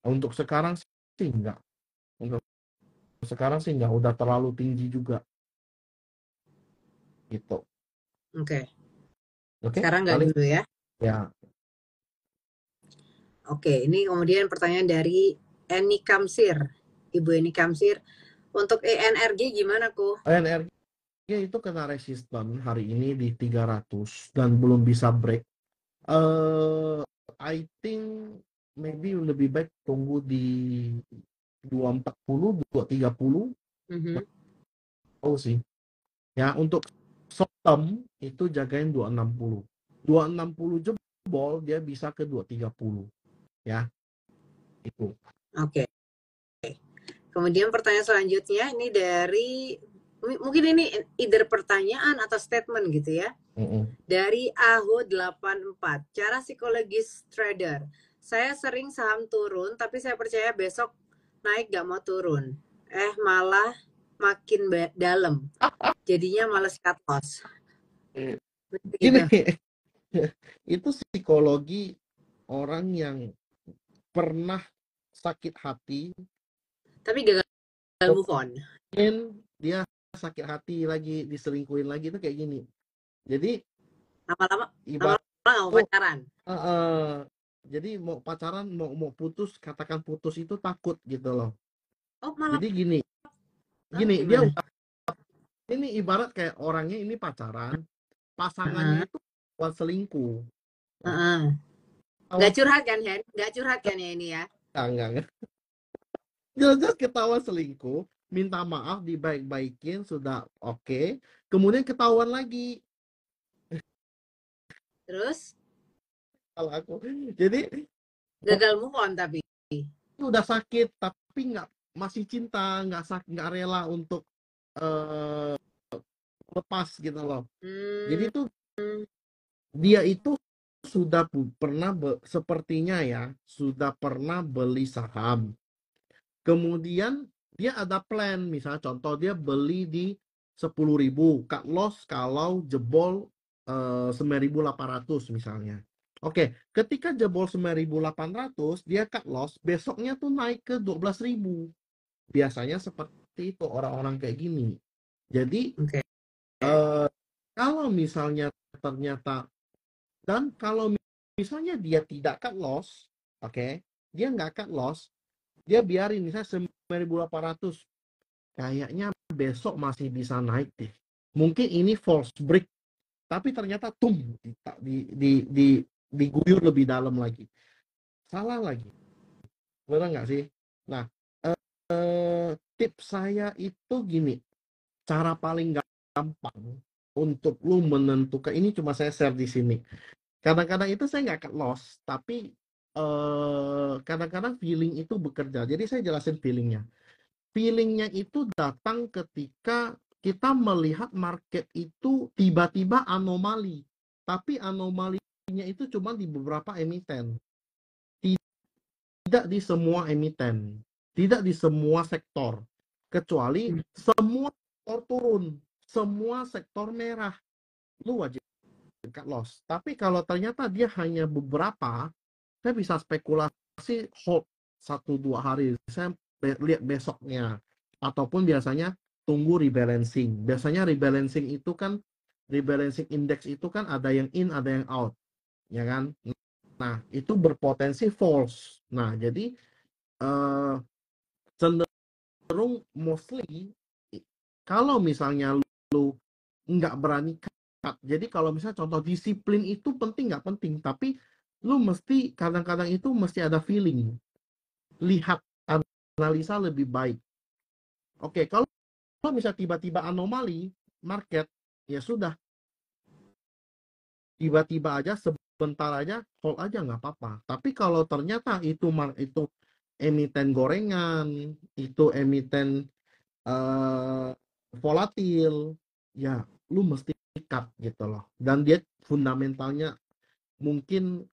Untuk sekarang sih enggak. Untuk sekarang sih enggak, udah terlalu tinggi juga. Gitu. Oke. Sekarang enggak dulu ya? Ya. Oke, ini kemudian pertanyaan dari Eni Kamsir. Ibu Eni Kamsir. Untuk ENRG gimana, Ko? ENRG itu kena resisten hari ini di 300 dan belum bisa break. I think maybe lebih baik tunggu di 240, 230. Oh sih. Ya, untuk short term itu jagain 260. 260 jebol dia bisa ke 230. ya itu. Oke. Kemudian pertanyaan selanjutnya ini dari mungkin ini either pertanyaan atau statement gitu ya. Dari Aho84. Cara psikologis trader. Saya sering saham turun tapi saya percaya besok naik gak mau turun. Malah makin dalam. Jadinya males cut loss. Gini, Gitu. itu psikologi orang yang pernah sakit hati, Tapi gagal move on. kemudian dia sakit hati lagi, diselingkuhin lagi, itu kayak gini. Jadi Lama-lama ibarat nggak mau pacaran. jadi mau pacaran, mau putus, katakan putus itu takut gitu loh. Oh malah Jadi gini dia gimana? ini ibarat kayak orangnya ini pacaran, pasangannya itu buat selingkuh. Nggak curhat kan, Hen? Nggak curhat kan ya ini ya? Enggak. Jelas-jelas ketahuan selingkuh, minta maaf, dibaik-baikin, sudah oke, kemudian ketahuan lagi. Terus Kalau aku, jadi gagal move on tapi. udah sakit tapi masih cinta, nggak rela untuk lepas gitu loh. Jadi Hmm, tuh dia itu sudah pernah sepertinya ya sudah pernah beli saham. Kemudian dia ada plan, misalnya contoh dia beli di 10.000, cut loss kalau jebol 9.800 misalnya. Oke, ketika jebol 9.800 dia cut loss, besoknya tuh naik ke 12.000. Biasanya seperti itu orang-orang kayak gini. Jadi Oke. kalau misalnya ternyata, dan kalau misalnya dia tidak cut loss, oke, dia nggak cut loss, dia biarin misalnya 9.800, kayaknya besok masih bisa naik deh. Mungkin ini false break, tapi ternyata diguyur lebih dalam lagi. Salah lagi. Benar nggak sih? Nah, tips saya itu gini, cara paling gampang untuk lu menentukan, ini cuma saya share di sini. Kadang-kadang itu saya nggak cut loss, tapi kadang-kadang feeling itu bekerja. Jadi saya jelasin feelingnya. Feelingnya itu datang ketika kita melihat market itu tiba-tiba anomali. Tapi anomalinya itu cuma di beberapa emiten. Tidak di semua emiten. Tidak di semua sektor. Kecuali semua sektor turun. Semua sektor merah. Lu wajib cut loss. Tapi kalau ternyata dia hanya beberapa, saya bisa spekulasi hold 1-2 hari. Saya lihat besoknya. Ataupun biasanya tunggu rebalancing. Biasanya rebalancing itu kan, rebalancing index itu kan ada yang in, ada yang out. Ya kan? Nah, itu berpotensi false. Nah, jadi cenderung mostly kalau misalnya lu nggak berani cut. Jadi kalau misalnya contoh disiplin itu penting nggak penting, tapi lu mesti kadang-kadang itu mesti ada feeling. Lihat, analisa lebih baik. Oke, kalau misalnya tiba-tiba anomali market, ya sudah, tiba-tiba aja sebentar aja hold aja nggak apa-apa. Tapi kalau ternyata itu emiten gorengan, itu emiten volatil, ya lu mesti cut gitu loh. Dan dia fundamentalnya mungkin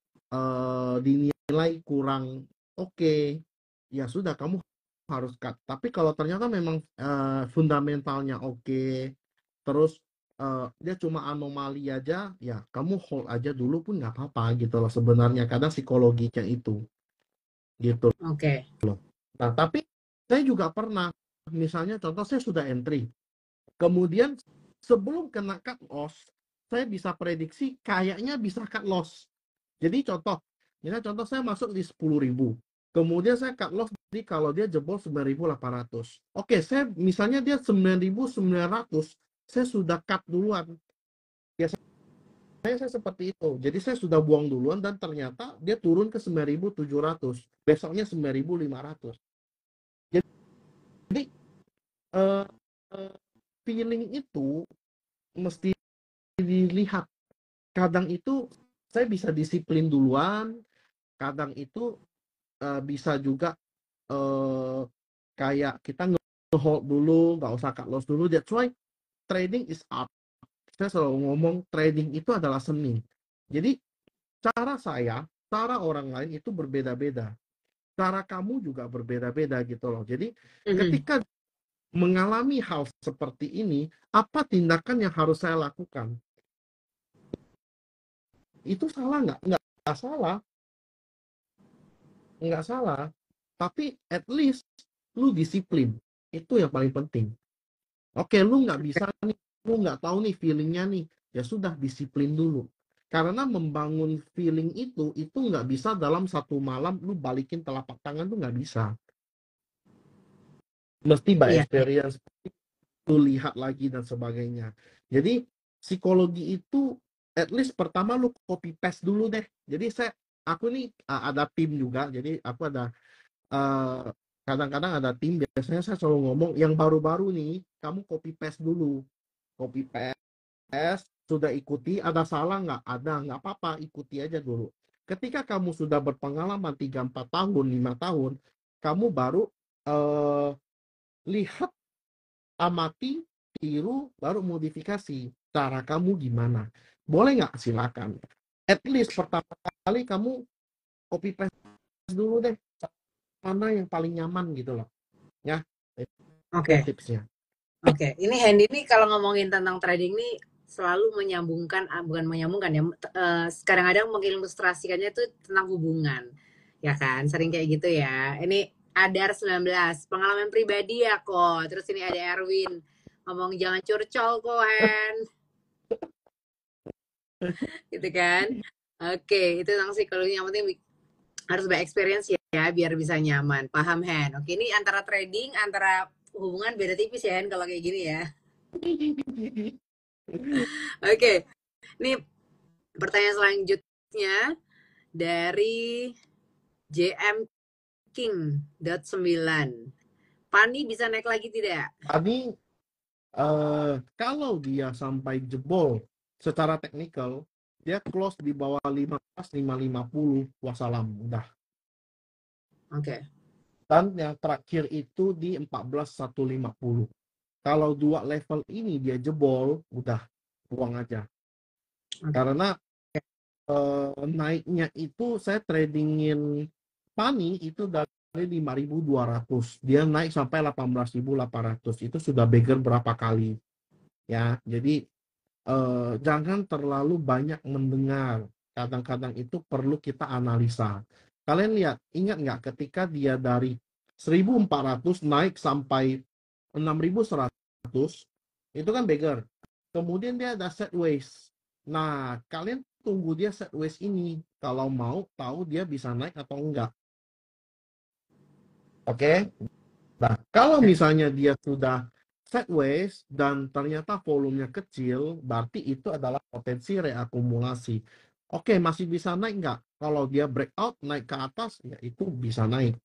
dinilai kurang oke, ya sudah kamu harus cut. Tapi kalau ternyata memang fundamentalnya oke, terus dia cuma anomali aja, ya kamu hold aja dulu pun nggak apa-apa gitu loh sebenarnya. Kadang psikologinya itu gitu. Oke. Nah, tapi saya juga pernah, misalnya contoh saya sudah entry, kemudian sebelum kena cut loss, saya bisa prediksi kayaknya bisa cut loss. Jadi contoh saya masuk di 10.000, kemudian saya cut loss di kalau dia jebol 9.800. Oke, saya misalnya dia 9.900, saya sudah cut duluan. Saya seperti itu. Jadi saya sudah buang duluan dan ternyata dia turun ke 9.700. Besoknya 9.500. Jadi eh, eh, feeling itu mesti dilihat. Kadang itu saya bisa disiplin duluan, kadang itu bisa juga kayak kita nge-hold dulu, nggak usah cut loss dulu. That's why trading is art. Saya selalu ngomong trading itu adalah seni. Jadi cara orang lain itu berbeda-beda. Cara kamu juga berbeda-beda gitu loh. Jadi ketika mengalami hal seperti ini, apa tindakan yang harus saya lakukan? Itu salah nggak? Nggak salah. Nggak salah. Tapi at least lu disiplin. Itu yang paling penting. Oke, lu nggak bisa nih, lu nggak tahu nih feelingnya nih. Ya sudah, disiplin dulu. Karena membangun feeling itu nggak bisa dalam satu malam lu balikin telapak tangan tuh nggak bisa. Mesti by Iya. experience, lu lihat lagi dan sebagainya. Jadi psikologi itu at least pertama lu copy paste dulu deh. Jadi aku nih ada tim juga. Jadi aku ada kadang-kadang ada tim, biasanya saya selalu ngomong yang baru-baru nih, kamu copy paste dulu. Copy paste, sudah ikuti, ada salah nggak? Ada, nggak apa-apa, ikuti aja dulu. Ketika kamu sudah berpengalaman 3-4 tahun, 5 tahun, kamu baru lihat, amati, tiru, baru modifikasi. Cara kamu gimana? Boleh nggak? Silakan. At least pertama kali kamu copy paste dulu deh. Mana yang paling nyaman gitu loh. Ya, itu Oke. tipsnya. Oke, ini Hendy nih kalau ngomongin tentang trading nih selalu menyambungkan, bukan menyambungkan ya, kadang-kadang mengilustrasikannya itu tentang hubungan, ya kan, sering kayak gitu ya. Ini Adar 19, pengalaman pribadi ya kok. Terus ini ada Erwin, ngomong jangan curcol kok Hen, gitu kan. Oke, itu tentang psikologi, yang penting harus experience ya, biar bisa nyaman. Paham Hen? Oke, ini antara trading, antara hubungan beda tipis ya Hen kalau kayak gini ya. Oke, ini pertanyaan selanjutnya dari JM King .9. Pani bisa naik lagi tidak? Tadi kalau dia sampai jebol secara teknikal, dia close di bawah 15, 550, wassalam, udah. Oke. Dan yang terakhir itu di 14.150. Kalau dua level ini dia jebol, udah, buang aja. Oke. Karena naiknya itu saya tradingin Pani itu dari 5.200, dia naik sampai 18.800, itu sudah beggar berapa kali ya. Jadi jangan terlalu banyak mendengar, kadang-kadang itu perlu kita analisa. Kalian lihat, ingat nggak ketika dia dari 1.400 naik sampai 6.100, itu kan beggar. Kemudian dia ada sideways. Nah, kalian tunggu dia sideways ini kalau mau tahu dia bisa naik atau enggak. Oke? Nah, kalau misalnya dia sudah sideways dan ternyata volumenya kecil, berarti itu adalah potensi reakumulasi. Oke, masih bisa naik nggak? Kalau dia breakout naik ke atas, ya itu bisa naik.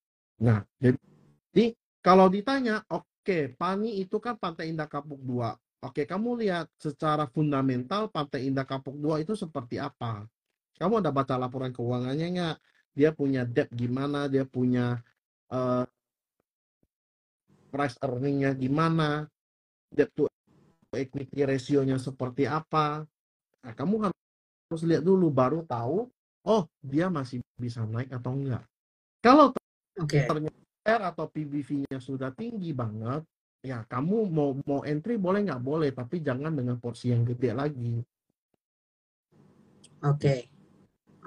Nah, jadi kalau ditanya, oke, Pani itu kan Pantai Indah Kapuk 2. Oke, kamu lihat secara fundamental Pantai Indah Kapuk 2 itu seperti apa? Kamu ada baca laporan keuangannya nggak? Dia punya debt gimana? Dia punya uh, price earning-nya gimana? Debt to equity ratio-nya seperti apa? Nah, kamu harus lihat dulu, baru tahu, oh dia masih bisa naik atau enggak. Kalau Oke. ternyata R atau PBV-nya sudah tinggi banget, ya kamu mau entry boleh nggak? Boleh, tapi jangan dengan porsi yang gede lagi. Oke.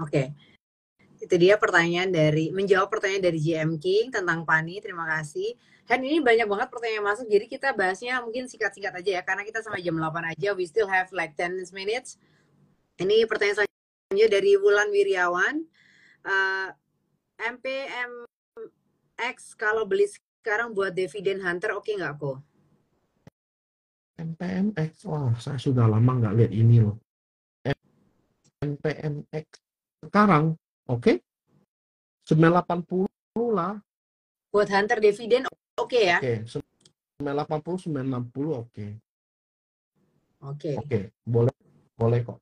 Oke. Itu dia menjawab pertanyaan dari JM King tentang Pani. Terima kasih. Hen, ini banyak banget pertanyaan yang masuk, jadi kita bahasnya mungkin singkat-singkat aja ya, karena kita sampai jam 8 aja. We still have like 10 minutes. Ini pertanyaan selanjutnya dari Wulan Wiryawan. MPMX kalau beli sekarang buat dividen hunter oke nggak kok? MPMX, wah saya sudah lama nggak lihat ini loh. MPMX sekarang, oke, 980 lah. Buat hunter dividen oke ya? Oke, 980, 960, oke. Oke. Oke, boleh kok.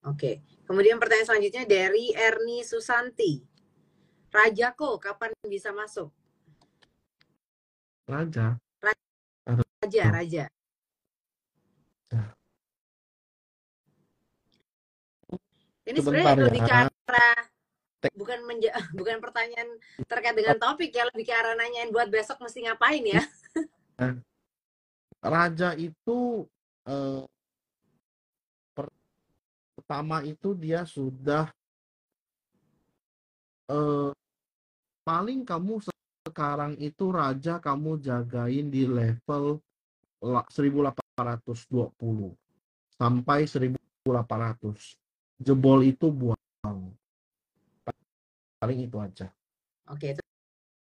Oke. Kemudian pertanyaan selanjutnya dari Erni Susanti. Rajako kapan bisa masuk? Raja. Raja. Ini Sebentar sebenarnya lebih ke ya. arah bukan pertanyaan terkait dengan topik ya, lebih ke arah nanyain buat besok mesti ngapain ya. Raja itu pertama itu dia sudah paling kamu sekarang itu raja kamu jagain di level 1820 sampai 1800. Jebol itu buang. Paling itu aja. Oke, itu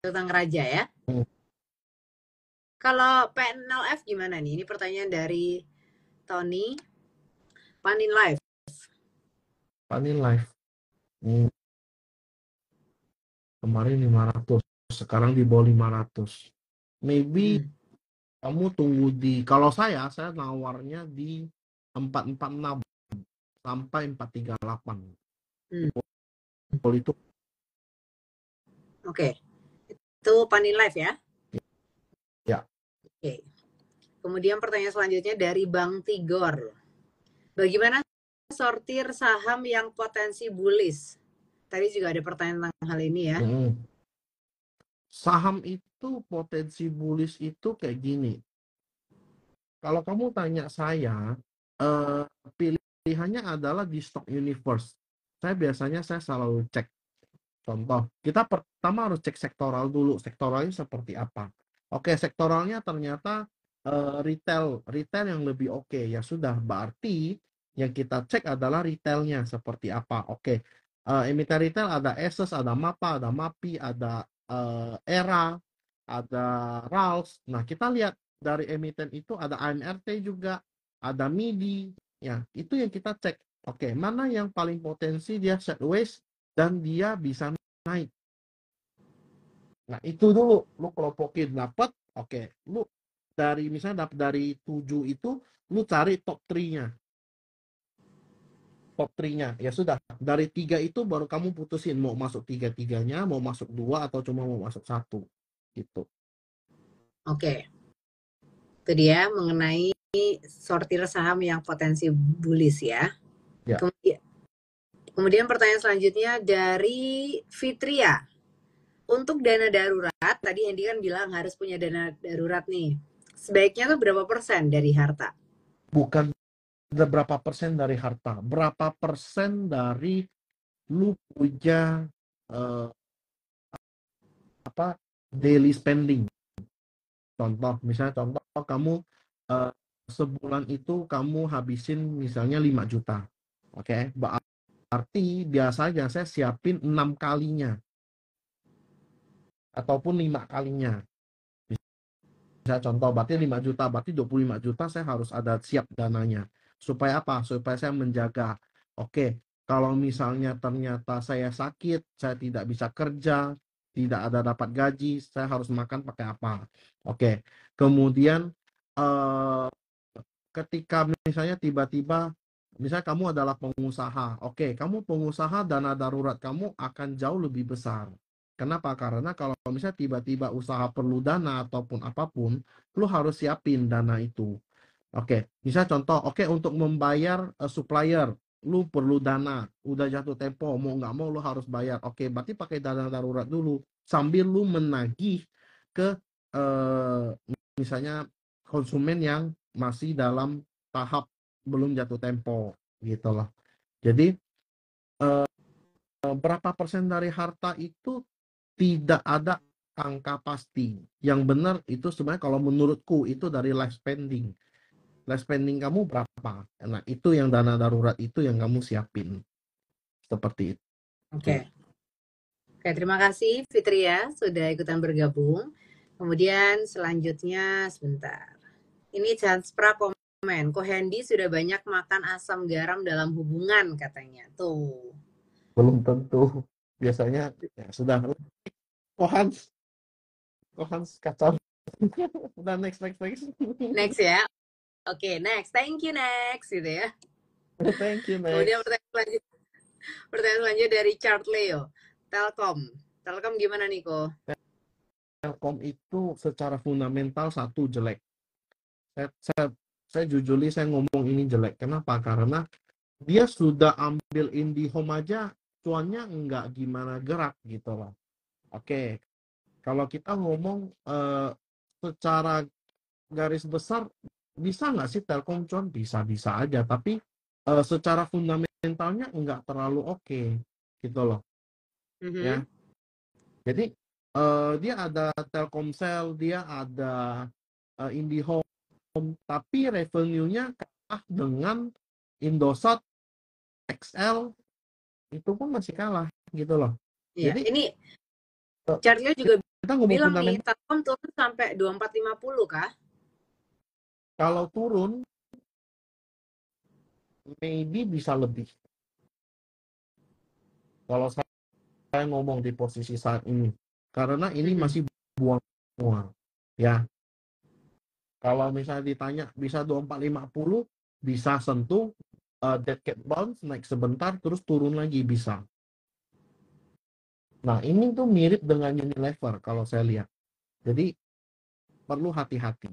tentang raja ya. Kalau PNLF gimana nih? Ini pertanyaan dari Tony. Panin Live. Panin Live. Kemarin 500, sekarang di bawah 500. Maybe kamu tunggu kalau saya nawarnya di 446 sampai 438. Itu Oke. Itu Panin Live ya? Ya. Oke. Kemudian pertanyaan selanjutnya dari Bang Tigor. Bagaimana sortir saham yang potensi bullish? Tadi juga ada pertanyaan tentang hal ini ya. Saham itu potensi bullish itu kayak gini. Kalau kamu tanya saya, pilihannya adalah di stock universe. Saya selalu cek. Contoh, kita pertama harus cek sektoral dulu. Sektoralnya seperti apa? Oke, sektoralnya ternyata retail yang lebih oke. Ya sudah, berarti yang kita cek adalah retailnya seperti apa. Oke, emiten retail ada Asus, ada MAPA, ada MAPI, ada Era, ada Rals. Nah, kita lihat dari emiten itu ada AMRT juga, ada MIDI. Ya, itu yang kita cek. Oke, mana yang paling potensi dia sideways dan dia bisa naik. Nah, itu dulu lu kelompokin dapat, oke. Lu dari misalnya dapat dari 7 itu lu cari top 3-nya. Top 3-nya. Ya sudah, dari 3 itu baru kamu putusin mau masuk 3-3-nya, mau masuk 2 atau cuma mau masuk 1 gitu. Oke. Itu dia mengenai sortir saham yang potensi bullish ya. Ya. Kemudian pertanyaan selanjutnya dari Fitria. Untuk dana darurat, tadi Hendy kan bilang harus punya dana darurat nih. Sebaiknya tuh berapa persen dari harta? Bukan berapa persen dari harta, berapa persen dari lu punya daily spending. Misalnya kamu sebulan itu kamu habisin misalnya 5 juta. Oke, berarti biasanya saya siapin 6 kalinya ataupun 5 kalinya. Bisa contoh, berarti 5 juta, berarti 25 juta saya harus ada siap dananya. Supaya apa? Supaya saya menjaga. Oke, kalau misalnya ternyata saya sakit, saya tidak bisa kerja, tidak ada dapat gaji, saya harus makan pakai apa? Oke, kemudian ketika misalnya tiba-tiba, misalnya kamu adalah pengusaha, oke, kamu pengusaha, dana darurat kamu akan jauh lebih besar. Kenapa? Karena kalau misalnya tiba-tiba usaha perlu dana ataupun apapun, lu harus siapin dana itu. Oke, misalnya contoh, oke, untuk membayar supplier, lu perlu dana, udah jatuh tempo, mau nggak mau lu harus bayar. Oke, berarti pakai dana darurat dulu, sambil lu menagih ke misalnya konsumen yang masih dalam tahap belum jatuh tempo gitu loh. Jadi berapa persen dari harta itu tidak ada angka pasti. Yang benar itu sebenarnya kalau menurutku itu dari life spending. Life spending kamu berapa? Nah, itu yang dana darurat itu yang kamu siapin. Seperti itu. Oke. Oke, terima kasih Fitria sudah ikutan bergabung. Kemudian selanjutnya sebentar. Ini Janspra komen, Ko Hendy sudah banyak makan asam garam dalam hubungan katanya. Tuh. Belum tentu. Biasanya ya sudah. Kohans kacau. Udah next. Next ya. Oke, next. Thank you next gitu ya. Thank you next. Kemudian pertanyaan selanjutnya dari Chart Leo. Telkom. Telkom gimana nih, Ko? Telkom itu secara fundamental satu jelek. Saya jujur saya ngomong ini jelek. Kenapa? Karena dia sudah ambil IndiHome aja, cuannya nggak gimana gerak gitu loh. Oke, kalau kita ngomong secara garis besar, bisa nggak sih Telkom cuan? Bisa-bisa aja, tapi secara fundamentalnya nggak terlalu oke, gitu loh. Ya, jadi dia ada Telkomsel, dia ada IndiHome, tapi revenue-nya kalah dengan Indosat, XL, itu pun masih kalah gitu loh. Iya, Jadi ini chartnya juga kita ngomong bilang nih, fundamental, Telkom turun sampai 2450 kah? kalau turun maybe bisa lebih. Kalau saya ngomong di posisi saat ini, karena ini masih buang semua. Ya, kalau misalnya ditanya bisa 2450, bisa sentuh dead cat bounce, naik sebentar terus turun lagi bisa. Nah, ini tuh mirip dengan Unilever kalau saya lihat. Jadi perlu hati-hati.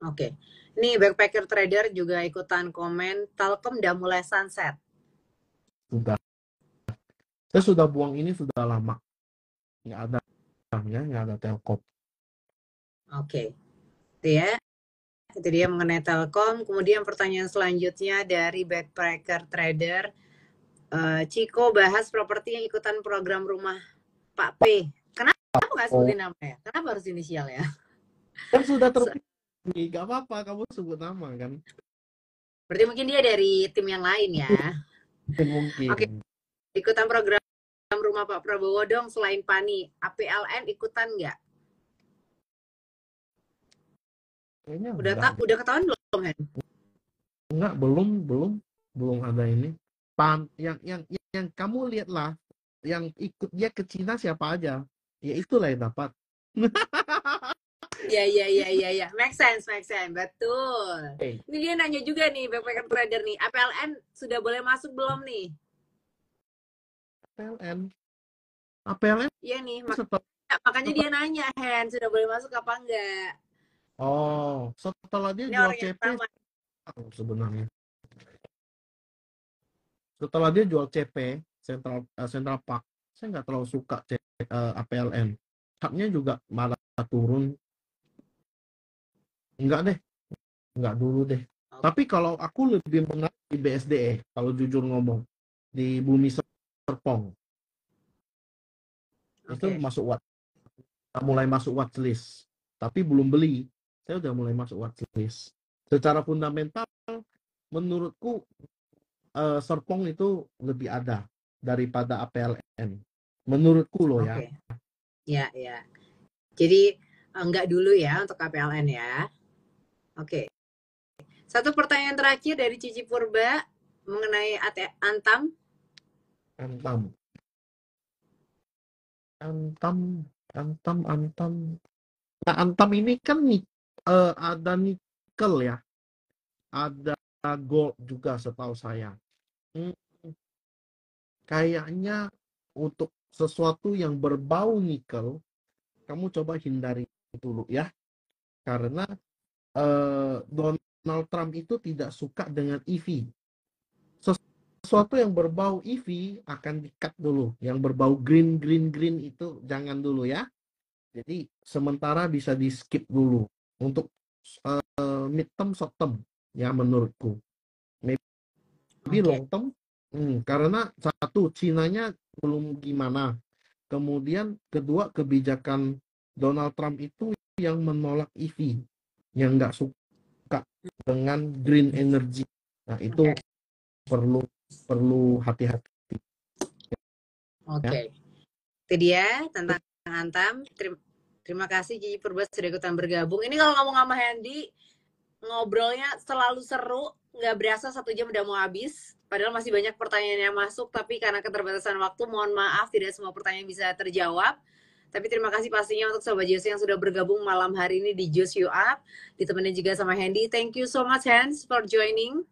Oke. Ini Backpacker Trader juga ikutan komen, Telkom udah mulai sunset. Sudah. Saya sudah buang ini sudah lama. Nggak ada ya, nggak ada Telkom. Oke. Itu ya. Itu dia mengenai Telkom. Kemudian pertanyaan selanjutnya dari Backpacker Trader. Ciko bahas properti yang ikutan program rumah Pak P. Kenapa nggak Oh, sebutin namanya? Kenapa harus inisial ya? kan sudah terpilih, nggak apa-apa kamu sebut nama kan. Berarti mungkin dia dari tim yang lain ya. Mungkin. Oke, ikutan program rumah Pak Prabowo dong selain PANI. APLN ikutan nggak? Kayaknya Udah ketahuan belum, Hen? enggak, belum ada ini. Yang kamu lihatlah, yang ikut dia ke Cina siapa aja. Ya itulah yang dapat. Ya. Make sense. Betul. Hey, Ini dia nanya juga nih, Backpacker Trader nih. APLN sudah boleh masuk belum nih? APLN. APLN Iya nih, setelah, makanya dia nanya, Hen, sudah boleh masuk apa enggak? setelah dia Ini jual orang yang CP sama. sebenarnya. Setelah dia jual CP, Central Park, saya nggak terlalu suka APLN. Chartnya juga malah turun. Enggak deh, enggak dulu deh. Tapi kalau aku lebih menarik di BSDE, kalau jujur ngomong, di Bumi Serpong, itu mulai masuk watchlist. Tapi belum beli, saya udah mulai masuk watchlist. Secara fundamental, menurutku Serpong itu lebih ada daripada APLN. Menurutku loh ya. Ya. Jadi enggak dulu ya untuk KPLN ya. Oke. Satu pertanyaan terakhir dari Cici Purba mengenai Antam. Antam. Nah, Antam ini kan ada nikel ya, ada gold juga setahu saya. Kayaknya untuk sesuatu yang berbau nikel, kamu coba hindari dulu ya, karena Donald Trump itu tidak suka dengan EV. Sesuatu yang berbau EV akan di-cut dulu, yang berbau green itu jangan dulu ya. Jadi sementara bisa di skip dulu untuk mid term, short term ya menurutku. Maybe long term, karena satu Cinanya belum gimana. Kemudian kedua, kebijakan Donald Trump itu yang menolak EV, yang nggak suka dengan green energy. Nah itu perlu hati-hati. Oke. Itu dia tentang Antam. Terima kasih Cici Purba sudah ikutan bergabung. Ini kalau ngomong sama Hendy, ngobrolnya selalu seru. Nggak berasa 1 jam udah mau habis. Padahal masih banyak pertanyaan yang masuk. Tapi karena keterbatasan waktu, mohon maaf tidak semua pertanyaan bisa terjawab. Tapi terima kasih pastinya untuk Sobat Jose yang sudah bergabung malam hari ini di Juice You Up. Ditemenin juga sama Hendy. Thank you so much, Hans, for joining.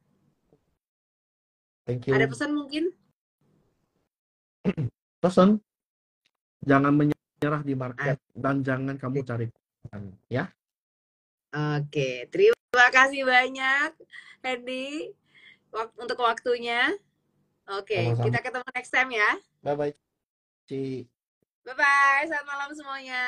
Thank you. Ada pesan mungkin? Pesan? jangan menyerah di market dan jangan kamu cari ya. Oke, terima kasih banyak Hendy untuk waktunya. Oke, Sama-sama. kita ketemu next time ya. Bye bye Ci. Bye bye, selamat malam semuanya.